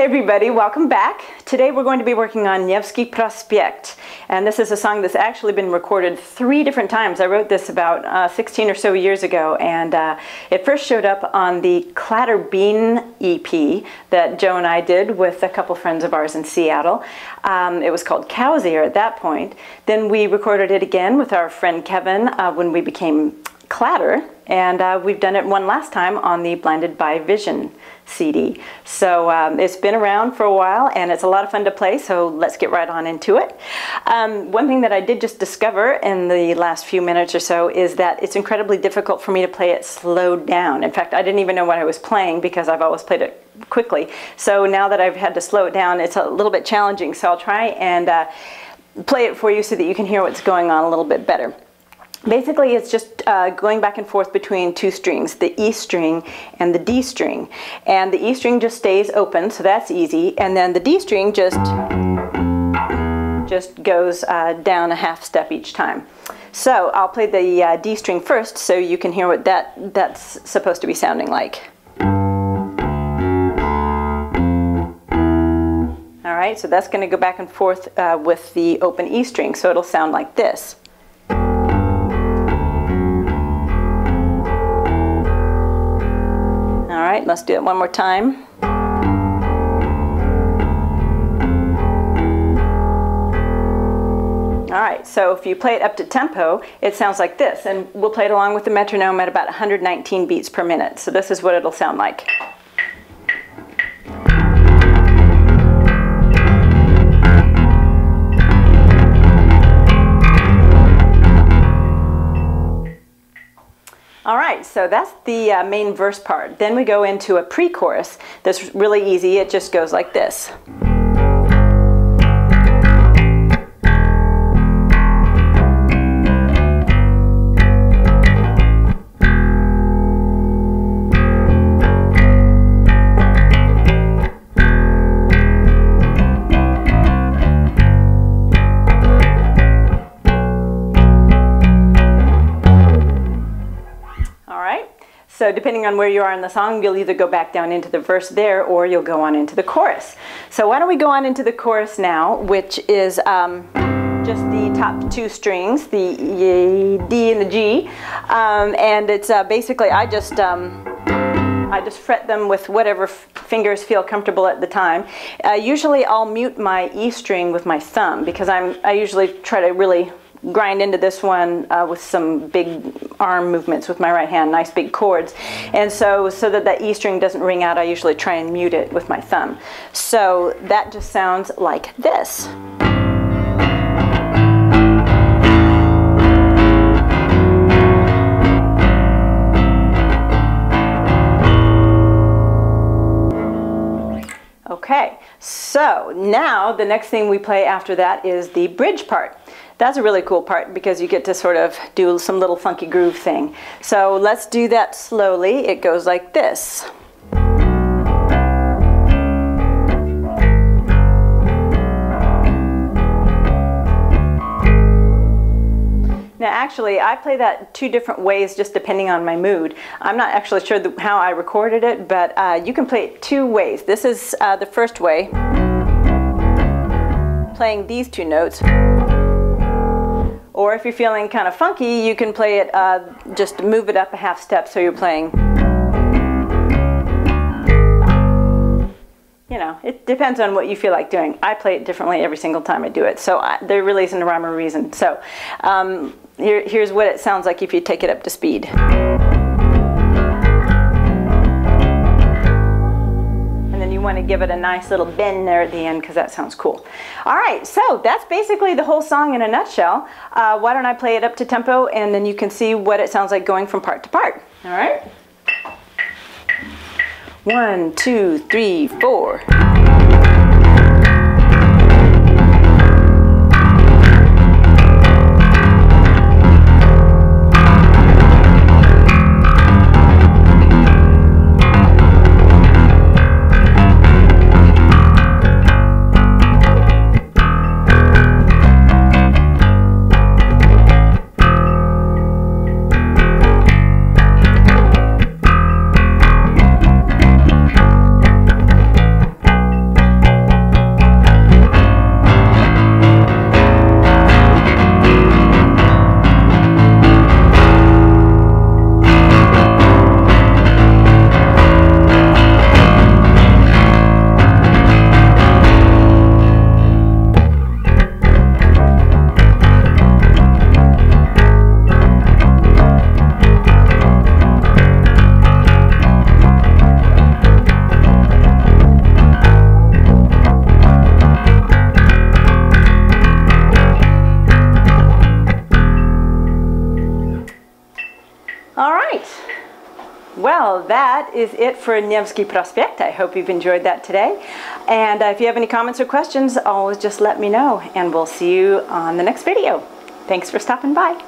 everybody, welcome back. Today we're going to be working on Nevsky Prospekt, and this is a song that's actually been recorded 3 different times. I wrote this about 16 or so years ago, and it first showed up on the Clatter EP that Joe and I did with a couple friends of ours in Seattle. It was called Cow's Ear at that point. Then we recorded it again with our friend Kevin when we became Clatter, and we've done it one last time on the Blinded by Vision CD. So it's been around for a while and it's a lot of fun to play, so let's get right on into it. One thing that I did just discover in the last few minutes or so is that it's incredibly difficult for me to play it slowed down. In fact, I didn't even know what I was playing because I've always played it quickly. So now that I've had to slow it down, it's a little bit challenging. So I'll try and play it for you so that you can hear what's going on a little bit better. Basically, it's just going back and forth between 2 strings, the E string and the D string. And the E string just stays open, so that's easy. And then the D string just goes down a half step each time. So I'll play the D string first so you can hear what that's supposed to be sounding like. All right, so that's going to go back and forth with the open E string, so it'll sound like this. Alright, let's do it one more time. Alright, so if you play it up to tempo, it sounds like this, and we'll play it along with the metronome at about 119 beats per minute. So this is what it'll sound like. Alright, so that's the main verse part. Then we go into a pre-chorus that's really easy. It just goes like this. So depending on where you are in the song, you'll either go back down into the verse there or you'll go on into the chorus. So why don't we go on into the chorus now, which is just the top 2 strings, the D and the G. And it's basically, I just fret them with whatever fingers feel comfortable at the time. Usually I'll mute my E string with my thumb because I usually try to really grind into this one with some big arm movements with my right hand, nice big chords. And so that the E string doesn't ring out, I usually try and mute it with my thumb. So that just sounds like this. Okay, so now the next thing we play after that is the bridge part. That's a really cool part because you get to sort of do some little funky groove thing. So let's do that slowly. It goes like this. Now actually, I play that 2 different ways just depending on my mood. I'm not actually sure how I recorded it, but you can play it 2 ways. This is the first way, playing these 2 notes. Or if you're feeling kind of funky, you can play it, just move it up a half step so you're playing. You know, it depends on what you feel like doing. I play it differently every single time I do it, so there really isn't a rhyme or reason. So here's what it sounds like if you take it up to speed. Want to give it a nice little bend there at the end because that sounds cool. Alright, so that's basically the whole song in a nutshell. Why don't I play it up to tempo and then you can see what it sounds like going from part to part. Alright? 1, 2, 3, 4. right. Well, that is it for Nevsky Prospekt. I hope you've enjoyed that today. And if you have any comments or questions, always just let me know, and we'll see you on the next video. Thanks for stopping by.